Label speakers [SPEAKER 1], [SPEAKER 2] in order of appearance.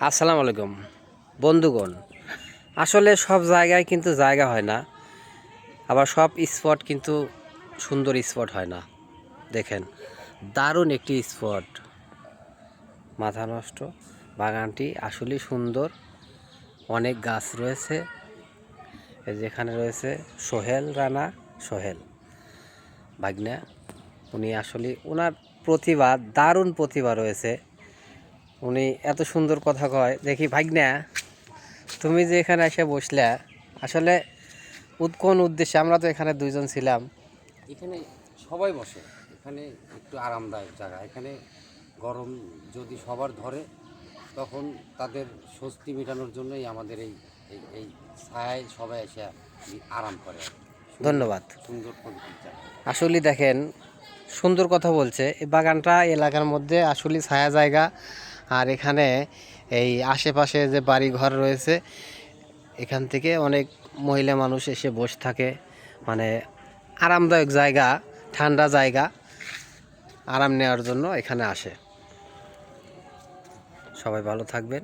[SPEAKER 1] আসসালামু আলাইকুম বন্ধুগণ। আসলে সব জায়গায় কিন্তু জায়গা হয় না, আবার সব স্পট কিন্তু সুন্দর স্পট হয় না। দেখেন, দারুণ একটি স্পট, মাথা নষ্ট। বাগানটি আসলে সুন্দর, অনেক গাছ রয়েছে। যেখানে রয়েছে সোহেল রানা, সোহেল ভাগ্না। উনি আসলে ওনার প্রতিভা, দারুণ প্রতিভা রয়েছে। উনি এত সুন্দর কথা কয়। দেখি ভাগ্না, তুমি যে এখানে এসে বসলে, আসলে কোন উদ্দেশ্যে? আমরা তো এখানে দুইজন ছিলাম।
[SPEAKER 2] এখানে সবাই বসে, এখানে একটু আরামদায়ক জায়গা। এখানে গরম যদি সবার ধরে, তখন তাদের স্বস্তি মেটানোর জন্যই আমাদের এই এই এই ছায়ায় সবাই এসে আরাম করে।
[SPEAKER 1] ধন্যবাদ।
[SPEAKER 2] সুন্দর প্রকৃতির জায়গা।
[SPEAKER 1] আসলে দেখেন, সুন্দর কথা বলছে। এই বাগানটা এলাকার মধ্যে আসলে ছায়া জায়গা। আর এখানে এই আশেপাশে যে বাড়ি ঘর রয়েছে, এখান থেকে অনেক মহিলা মানুষ এসে বসে থাকে। মানে আরামদায়ক জায়গা, ঠান্ডা জায়গা, আরাম নেওয়ার জন্য এখানে আসে। সবাই ভালো থাকবেন।